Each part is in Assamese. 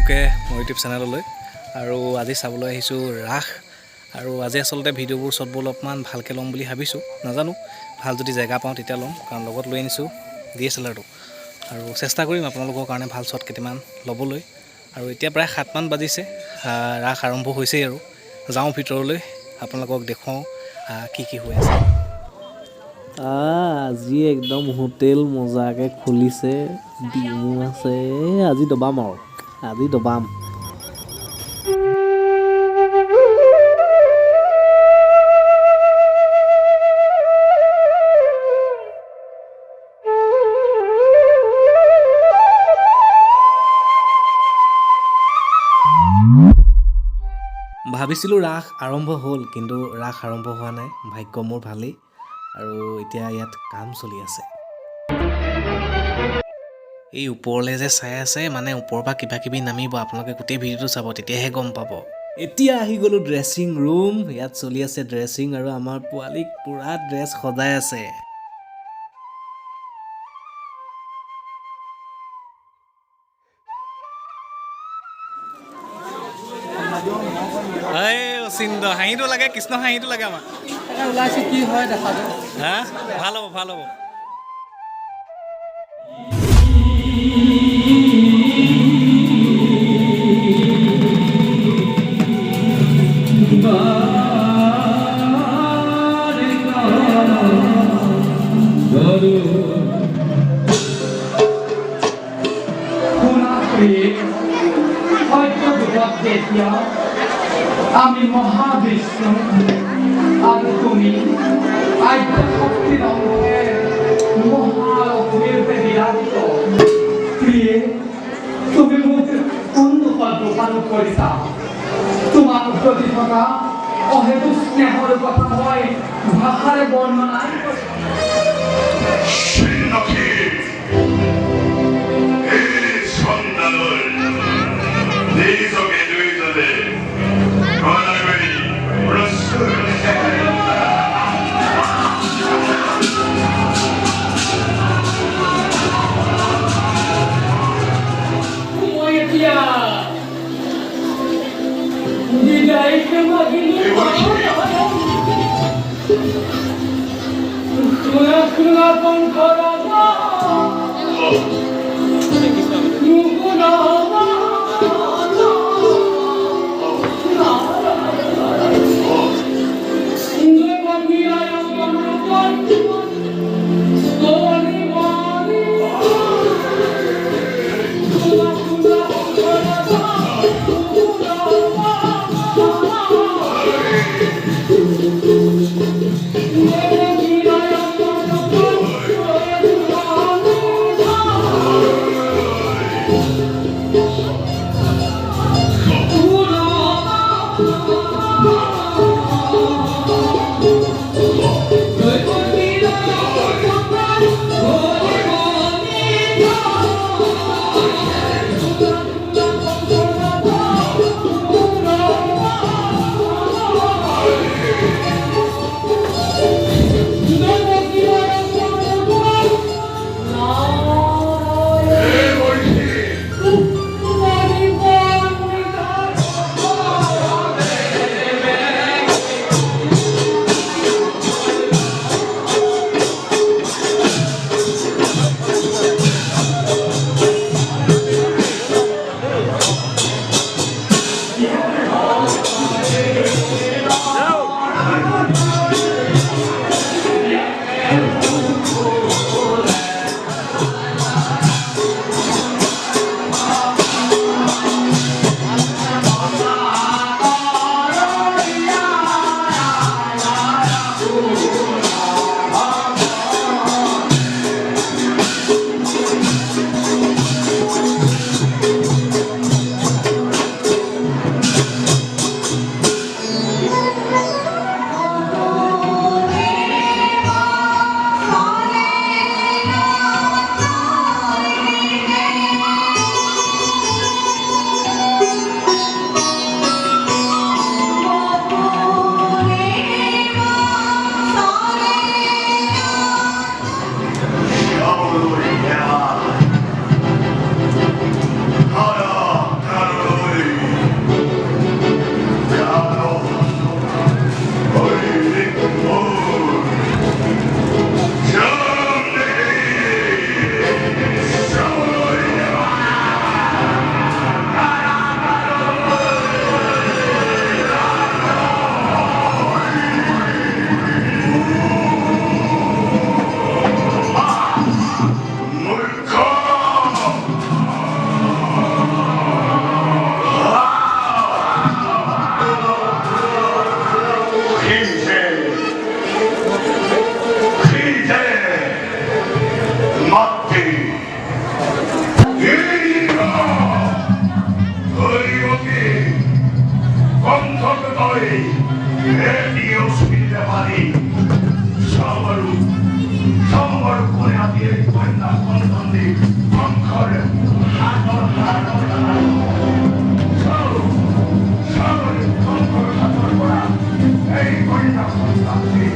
সকলোকে মোৰ ইউটিউব চেনেললৈ আৰু আজি চাবলৈ আহিছোঁ ৰাস আৰু আজি আচলতে ভিডিঅ'বোৰ শ্বটবোৰ অলপমান ভালকৈ ল'ম বুলি ভাবিছোঁ নাজানো ভাল যদি জেগা পাওঁ তেতিয়া ল'ম কাৰণ লগত লৈ আনিছোঁ DSLRটো আৰু চেষ্টা কৰিম আপোনালোকৰ কাৰণে ভাল শ্বট কেইটামান ল'বলৈ আৰু এতিয়া প্ৰায় 7 মান বাজিছে ৰাস আৰম্ভ হৈছেই আৰু যাওঁ ভিতৰলৈ আপোনালোকক দেখুৱাওঁ কি কি হৈ আছে আজি একদম হোটেল মজাকে খুলিছে ডিমু আছে আজি দবাম আৰু আজি দবাম ভাবিছিলোঁ ৰাস আৰম্ভ হ'ল কিন্তু ৰাস আৰম্ভ হোৱা নাই ভাগ্য মোৰ ভালেই আৰু এতিয়া ইয়াত কাম চলি আছে এই ওপৰলৈ যে চাই আছে মানে ওপৰৰ পৰা কিবা কিবি নামিব আপোনালোকে গোটেই ভিডিঅ'টো চাব তেতিয়াহে গম পাব এতিয়া আহি গ'লোঁ ড্ৰেছিং ৰুম ইয়াত চলি আছে ড্ৰেছিং আৰু আমাৰ পোৱালীক পূৰা ড্ৰেছ সজাই আছে চিন্তা হাঁহিটো লাগে কৃষ্ণ হাঁহিটো লাগে আমাক ওলাইছে কি হয় দেখা যাব হা ভাল হ'ব ভাল হ'ব আমি মহাবিষ্ণু আর তুমি আদ্য শক্তির অঙ্গে মহালক্ষ্মীর বিরাজিত প্রিয়ে তুমি মোক অনুকল্প পালন কৰিছা তোমাৰ প্ৰতি থকা অহেতু স্নেহৰ কথা মই ভাষাৰে বৰ্ণনাই Dios pide para ti. Sabar করে হাতিয়ে কন্যা সন্তানদের অঙ্কর হাতর সাগরের অঙ্কর হাতর করা এই কন্যা সন্তানদের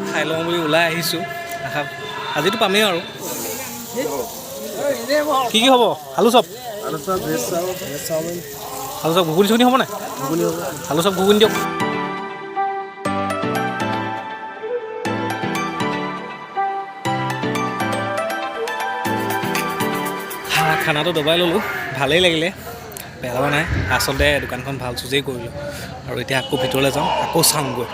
খাই লওঁ বুলি ওলাই আহিছোঁ আশা আজিতো পামেই আৰু কি কি হ'ব আলু চপ আলু চপ ঘুগুনি চুগুনি হ'ব নাই আলু চপ ঘুগুনি দিয়ক খানাটো দবাই ল'লোঁ ভালেই লাগিলে বেয়া লগা নাই আচলতে দোকানখন ভাল চুজেই কৰিলোঁ আৰু এতিয়া আকৌ ভিতৰলৈ যাওঁ আকৌ চাওঁগৈ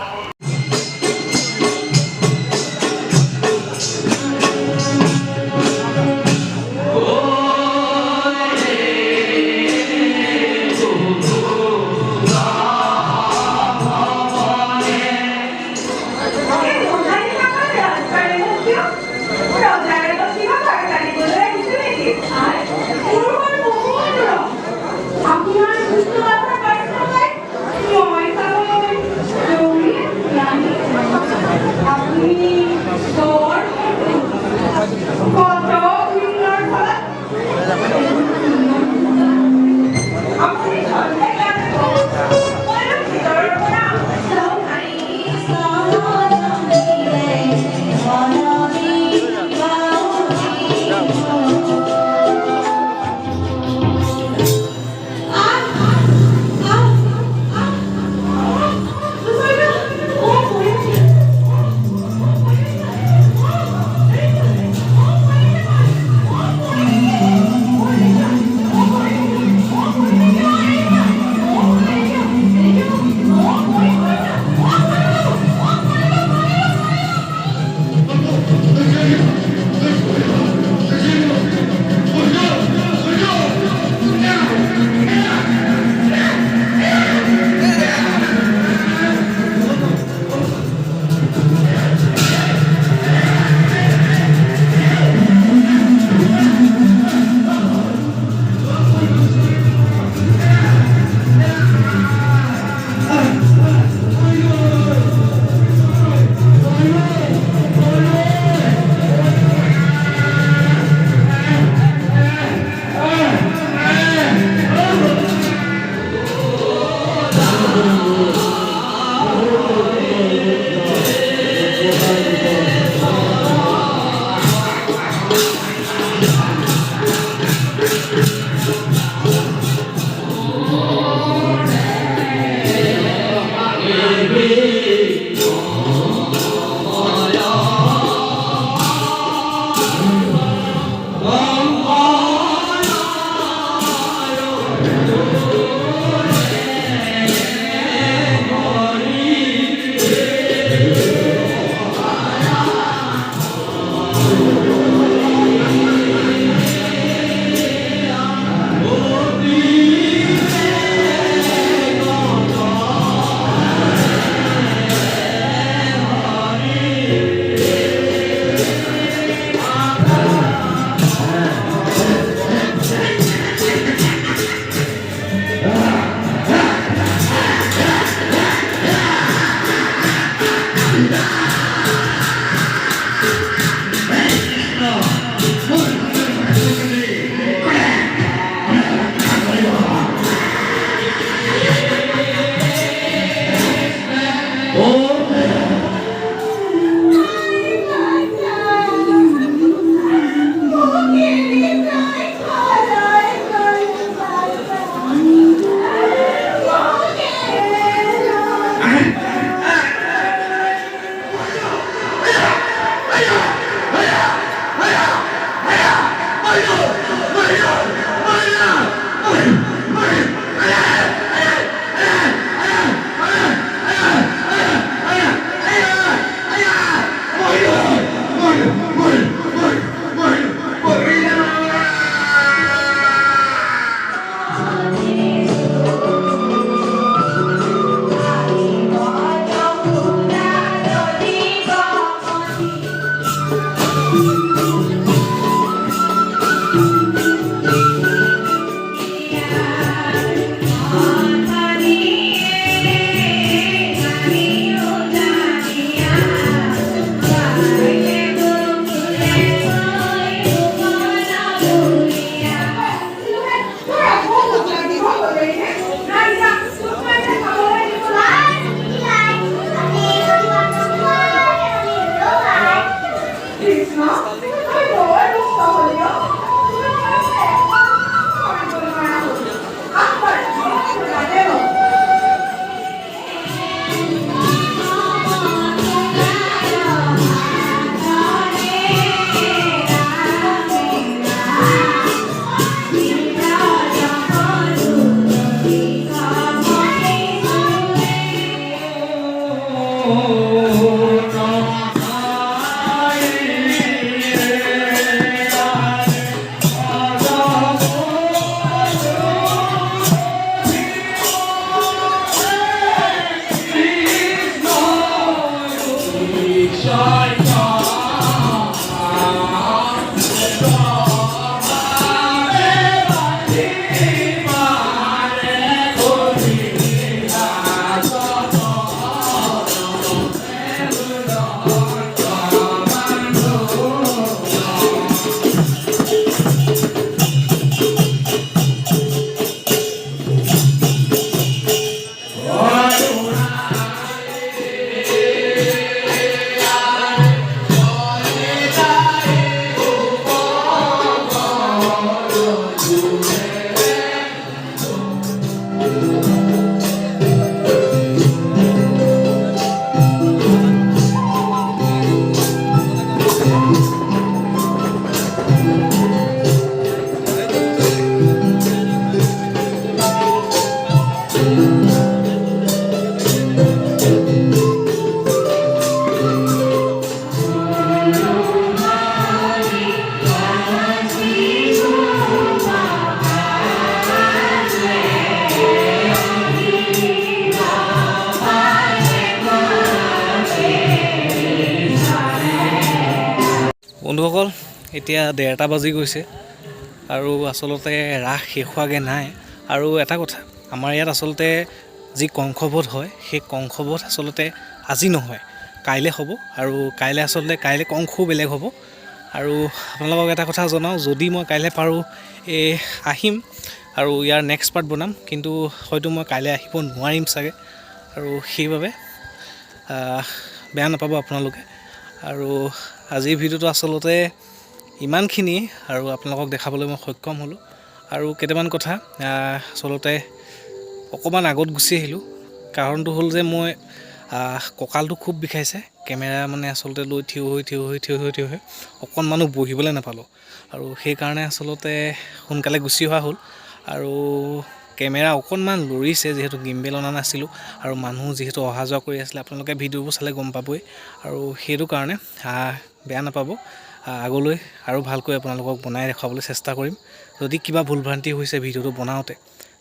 বন্ধুসকল এতিয়া 1:30 বাজি গৈছে আৰু আচলতে ৰাস শেষ হোৱাগৈ নাই। আৰু এটা কথা, আমাৰ ইয়াত আচলতে যি কংসবধ হয় সেই কংসবধ আচলতে আজি নহয়, কাইলৈ হ'ব। আৰু কাইলৈ কংসও বেলেগ হ'ব। আৰু আপোনালোকক এটা কথা জনাওঁ, যদি মই কাইলৈ পাৰোঁ আহিম আৰু ইয়াৰ নেক্সট পাৰ্ট বনাম, কিন্তু হয়তো মই কাইলৈ আহিব নোৱাৰিম চাগে। আৰু সেইবাবে বেয়া নাপাব আপোনালোকে। আৰু আজিৰ ভিডিঅ'টো আচলতে ইমানখিনিয়ে, আৰু আপোনালোকক দেখাবলৈ মই সক্ষম হ'লোঁ। আৰু কেইটামান কথা আচলতে অকণমান আগত গুচি আহিলোঁ, কাৰণটো হ'ল যে মই কঁকালটো খুব বিষাইছে। কেমেৰা মানে আচলতে লৈ থিয় হৈ অকণমানো বহিবলৈ নাপালোঁ। আৰু সেইকাৰণে আচলতে সোনকালে গুচি অহা হ'ল। আৰু কেমেৰা অকণমান লৰিছে, যিহেতু গিম্বেল অনা নাছিলোঁ, আৰু মানুহ যিহেতু অহা যোৱা কৰি আছিলে, আপোনালোকে ভিডিঅ'বোৰ চালে গম পাবই। আৰু সেইটো কাৰণে বেয়া নাপাব, আগলৈ আৰু ভালকৈ আপোনালোকক বনাই দেখুৱাবলৈ চেষ্টা কৰিম। যদি কিবা ভুলভ্ৰান্তি হৈছে ভিডিঅ'টো বনাওঁতে,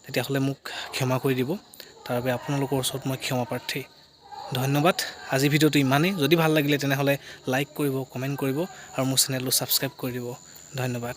তেতিয়াহ'লে মোক ক্ষমা কৰি দিব। তাৰ বাবে আপোনালোকৰ ওচৰত মই ক্ষমাপ্ৰাৰ্থী। ধন্যবাদ। আজি ভিডিঅ'টো ইমানেই। যদি ভাল লাগিলে তেনেহ'লে লাইক কৰিব, কমেণ্ট কৰিব আৰু মোৰ চেনেলটো ছাবস্ক্ৰাইব কৰি দিব। ধন্যবাদ।